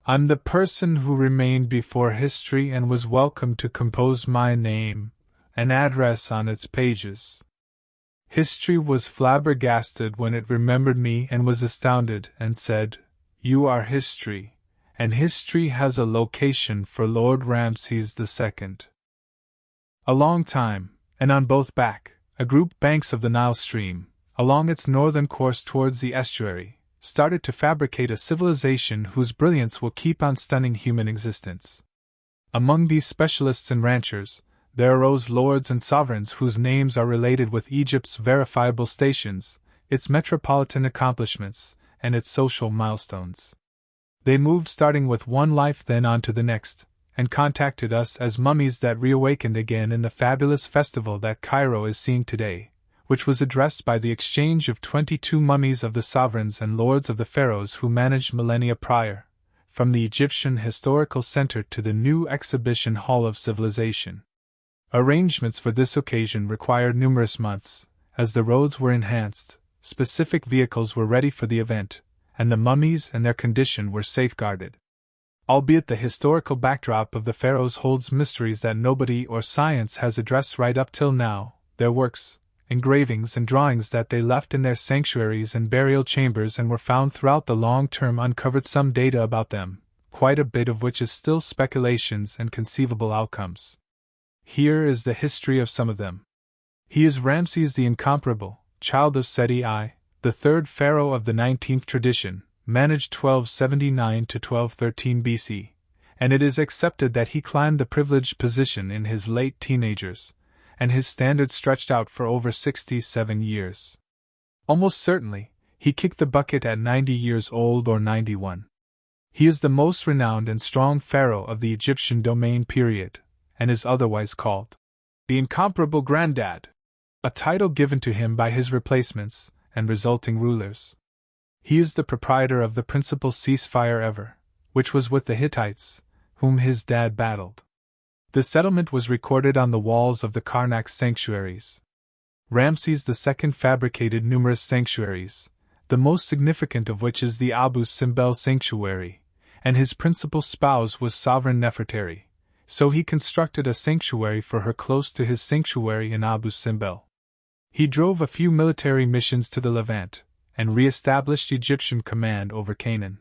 I'm the person who remained before history and was welcome to compose my name and address on its pages. History was flabbergasted when it remembered me and was astounded and said, "You are history, and history has a location for Lord Ramses II." A long time, and on both banks of the Nile stream, along its northern course towards the estuary, started to fabricate a civilization whose brilliance will keep on stunning human existence. Among these specialists and ranchers, there arose lords and sovereigns whose names are related with Egypt's verifiable stations, its metropolitan accomplishments, and its social milestones. They moved starting with one life then on to the next, and contacted us as mummies that reawakened again in the fabulous festival that Cairo is seeing today, which was addressed by the exchange of 22 mummies of the sovereigns and lords of the pharaohs who managed millennia prior, from the Egyptian Historical Center to the new Exhibition Hall of Civilization. Arrangements for this occasion required numerous months, as the roads were enhanced, specific vehicles were ready for the event, and the mummies and their condition were safeguarded. Albeit the historical backdrop of the pharaohs holds mysteries that nobody or science has addressed right up till now, their works, engravings and drawings that they left in their sanctuaries and burial chambers and were found throughout the long term uncovered some data about them, quite a bit of which is still speculations and conceivable outcomes. Here is the history of some of them. He is Ramses the Incomparable, child of Seti I, the third pharaoh of the 19th tradition, managed 1279 to 1213 BC, and it is accepted that he climbed the privileged position in his late teenagers, and his standard stretched out for over 67 years. Almost certainly, he kicked the bucket at 90 years old or 91. He is the most renowned and strong pharaoh of the Egyptian domain period, and is otherwise called the Incomparable Granddad, a title given to him by his replacements and resulting rulers. He is the proprietor of the principal ceasefire ever, which was with the Hittites, whom his dad battled. The settlement was recorded on the walls of the Karnak sanctuaries. Ramses II fabricated numerous sanctuaries, the most significant of which is the Abu Simbel sanctuary, and his principal spouse was sovereign Nefertari, so he constructed a sanctuary for her close to his sanctuary in Abu Simbel. He drove a few military missions to the Levant, and re-established Egyptian command over Canaan.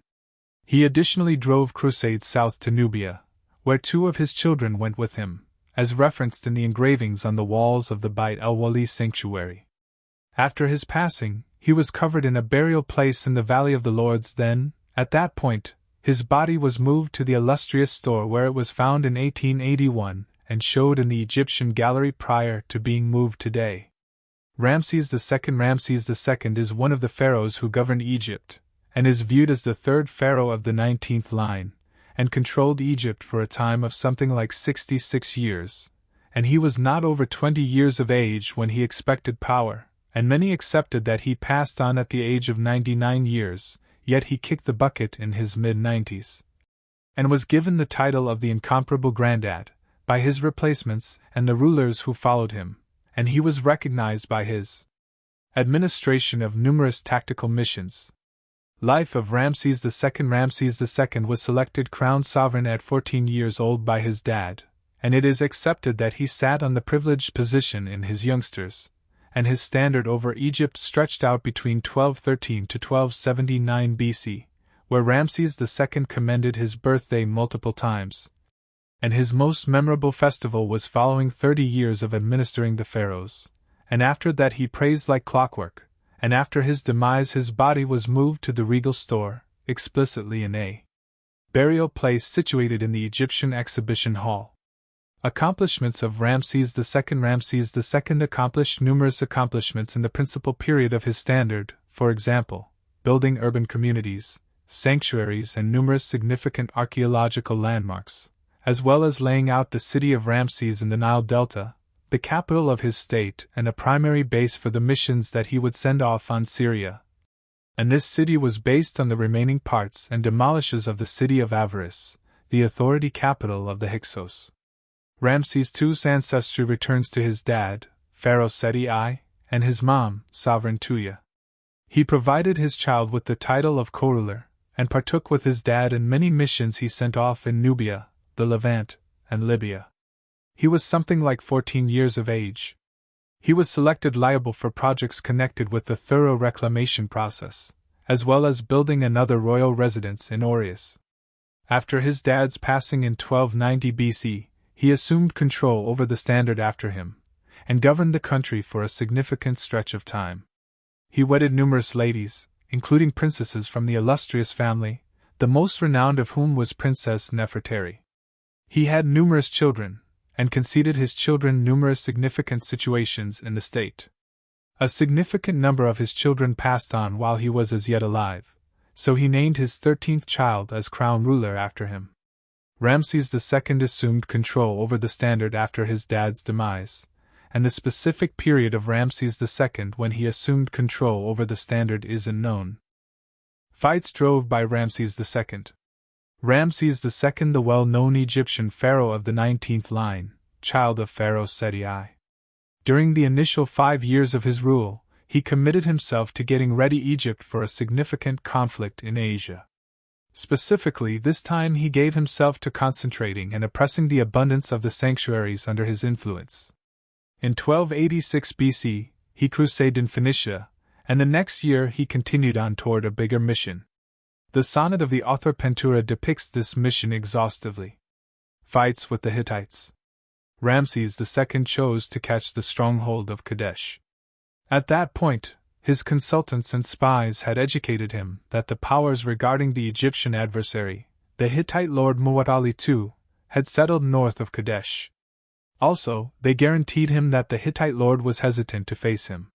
He additionally drove crusades south to Nubia, where 2 of his children went with him, as referenced in the engravings on the walls of the Bait el-Wali sanctuary. After his passing, he was covered in a burial place in the Valley of the Lords. Then, at that point, his body was moved to the illustrious store where it was found in 1881 and showed in the Egyptian gallery prior to being moved today. Ramses II is one of the pharaohs who governed Egypt, and is viewed as the third pharaoh of the 19th line, and controlled Egypt for a time of something like 66 years, and he was not over 20 years of age when he expected power, and many accepted that he passed on at the age of 99 years, yet he kicked the bucket in his mid-90s, and was given the title of the Incomparable Granddad by his replacements and the rulers who followed him, and he was recognized by his administration of numerous tactical missions. Life of Ramses II. Ramses II was selected crown sovereign at 14 years old by his dad, and it is accepted that he sat on the privileged position in his youngsters, and his standard over Egypt stretched out between 1213 to 1279 BC, where Ramses II commended his birthday multiple times, and his most memorable festival was following 30 years of administering the pharaohs, and after that he praised like clockwork, and after his demise his body was moved to the regal store, explicitly in a burial place situated in the Egyptian Exhibition Hall. Accomplishments of Ramses II. Ramses II accomplished numerous accomplishments in the principal period of his standard, for example, building urban communities, sanctuaries and numerous significant archaeological landmarks, as well as laying out the city of Ramses in the Nile Delta, the capital of his state and a primary base for the missions that he would send off on Syria. And this city was based on the remaining parts and demolishes of the city of Avaris, the authority capital of the Hyksos. Ramses II's ancestry returns to his dad, Pharaoh Seti I, and his mom, Sovereign Tuya. He provided his child with the title of co-ruler, and partook with his dad in many missions he sent off in Nubia, the Levant, and Libya. He was something like 14 years of age. He was selected liable for projects connected with the thorough reclamation process, as well as building another royal residence in Aureus. After his dad's passing in 1290 BC, he assumed control over the standard after him, and governed the country for a significant stretch of time. He wedded numerous ladies, including princesses from the illustrious family, the most renowned of whom was Princess Nefertari. He had numerous children, and conceded his children numerous significant situations in the state. A significant number of his children passed on while he was as yet alive, so he named his 13th child as crown ruler after him. Ramses II assumed control over the standard after his dad's demise, and the specific period of Ramses II when he assumed control over the standard is unknown. Fights drove by Ramses II. Ramses II, the well-known Egyptian pharaoh of the 19th line, child of Pharaoh Seti. During the initial 5 years of his rule, he committed himself to getting ready Egypt for a significant conflict in Asia. Specifically, this time he gave himself to concentrating and oppressing the abundance of the sanctuaries under his influence. In 1286 BC, he crusaded in Phoenicia, and the next year he continued on toward a bigger mission. The sonnet of the author Pentura depicts this mission exhaustively. Fights with the Hittites. Ramses II chose to catch the stronghold of Kadesh. At that point, his consultants and spies had educated him that the powers regarding the Egyptian adversary, the Hittite lord Muwatalli II, had settled north of Kadesh. Also, they guaranteed him that the Hittite lord was hesitant to face him.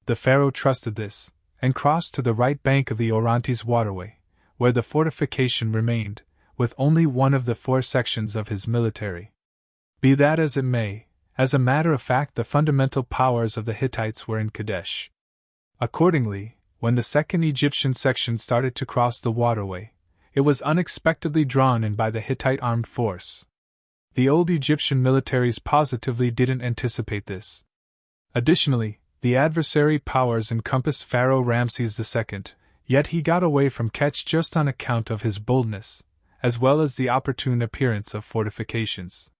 The pharaoh trusted this, and crossed to the right bank of the Orontes waterway, where the fortification remained, with only one of the 4 sections of his military. Be that as it may, as a matter of fact the fundamental powers of the Hittites were in Kadesh. Accordingly, when the second Egyptian section started to cross the waterway, it was unexpectedly drawn in by the Hittite armed force. The old Egyptian militaries positively didn't anticipate this. Additionally, the adversary powers encompassed Pharaoh Ramses II, yet he got away from catch just on account of his boldness, as well as the opportune appearance of fortifications.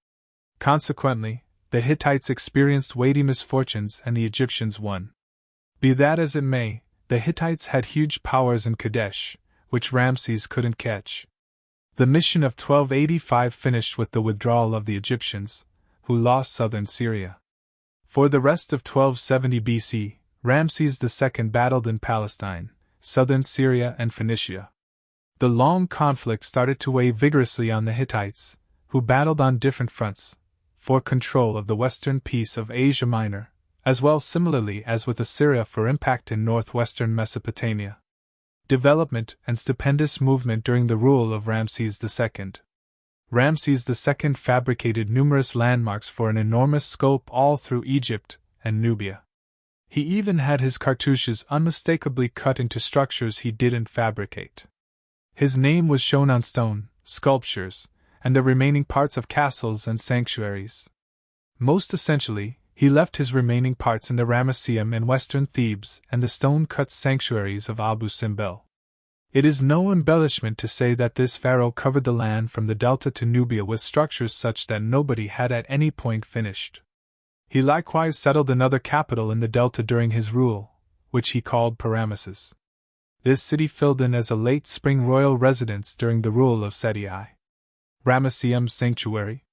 Consequently, the Hittites experienced weighty misfortunes and the Egyptians won. Be that as it may, the Hittites had huge powers in Kadesh, which Ramses couldn't catch. The mission of 1285 finished with the withdrawal of the Egyptians, who lost southern Syria. For the rest of 1270 BC, Ramses II battled in Palestine, southern Syria and Phoenicia. The long conflict started to weigh vigorously on the Hittites, who battled on different fronts, for control of the western piece of Asia Minor, as well similarly as with Assyria for impact in northwestern Mesopotamia. Development and stupendous movement during the rule of Ramses II. Ramses II fabricated numerous landmarks for an enormous scope all through Egypt and Nubia. He even had his cartouches unmistakably cut into structures he didn't fabricate. His name was shown on stone, sculptures, and the remaining parts of castles and sanctuaries. Most essentially, he left his remaining parts in the Ramesseum in western Thebes and the stone-cut sanctuaries of Abu Simbel. It is no embellishment to say that this pharaoh covered the land from the delta to Nubia with structures such that nobody had at any point finished. He likewise settled another capital in the delta during his rule, which he called Ramesses. This city filled in as a late spring royal residence during the rule of Seti I. Ramesseum Sanctuary.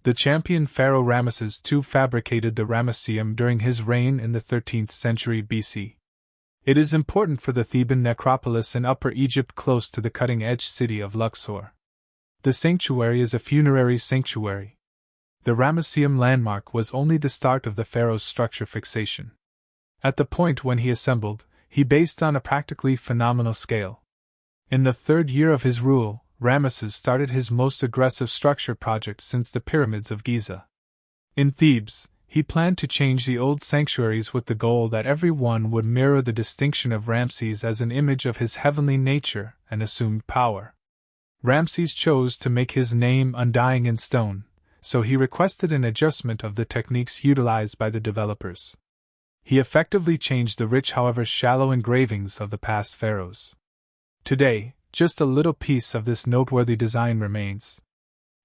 The champion pharaoh Ramesses II fabricated the Ramesseum during his reign in the 13th century BC. It is important for the Theban necropolis in Upper Egypt close to the cutting-edge city of Luxor. The sanctuary is a funerary sanctuary. The Ramesseum landmark was only the start of the pharaoh's structure fixation. At the point when he assembled, he based on a practically phenomenal scale. In the 3rd year of his rule, Ramesses started his most aggressive structure project since the pyramids of Giza. In Thebes, he planned to change the old sanctuaries with the goal that every one would mirror the distinction of Ramses as an image of his heavenly nature and assumed power. Ramses chose to make his name undying in stone, so he requested an adjustment of the techniques utilized by the developers. He effectively changed the rich however shallow engravings of the past pharaohs. Today, just a little piece of this noteworthy design remains.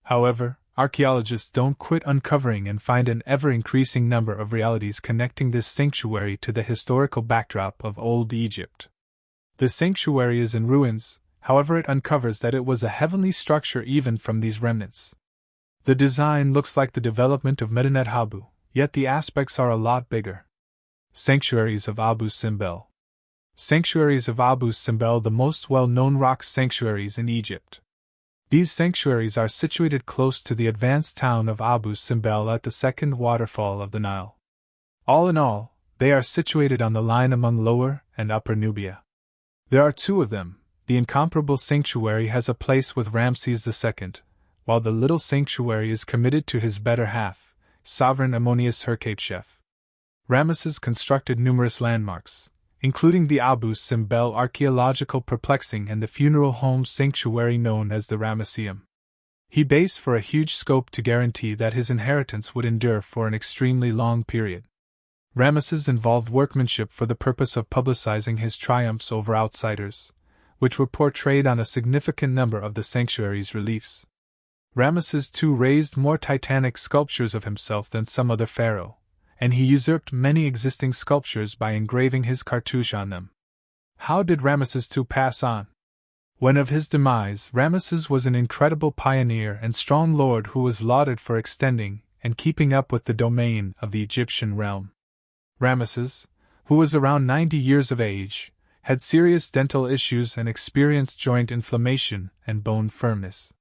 However, archaeologists don't quit uncovering and find an ever-increasing number of realities connecting this sanctuary to the historical backdrop of Old Egypt. The sanctuary is in ruins, however it uncovers that it was a heavenly structure even from these remnants. The design looks like the development of Medinet Habu, yet the aspects are a lot bigger. Sanctuaries of Abu Simbel. Sanctuaries of Abu Simbel, the most well-known rock sanctuaries in Egypt. These sanctuaries are situated close to the advanced town of Abu Simbel at the second waterfall of the Nile. All in all, they are situated on the line among Lower and Upper Nubia. There are two of them. The Incomparable Sanctuary has a place with Ramses II, while the Little Sanctuary is committed to his better half, Sovereign Ammonius Herkhotshef. Ramesses constructed numerous landmarks, including the Abu Simbel archaeological perplexing and the funeral home sanctuary known as the Ramesseum. He based for a huge scope to guarantee that his inheritance would endure for an extremely long period. Ramesses involved workmanship for the purpose of publicizing his triumphs over outsiders, which were portrayed on a significant number of the sanctuary's reliefs. Ramesses II raised more titanic sculptures of himself than some other pharaoh, and he usurped many existing sculptures by engraving his cartouche on them. How did Ramesses II pass on? When of his demise, Ramesses was an incredible pioneer and strong lord who was lauded for extending and keeping up with the domain of the Egyptian realm. Ramesses, who was around 90 years of age, had serious dental issues and experienced joint inflammation and bone firmness.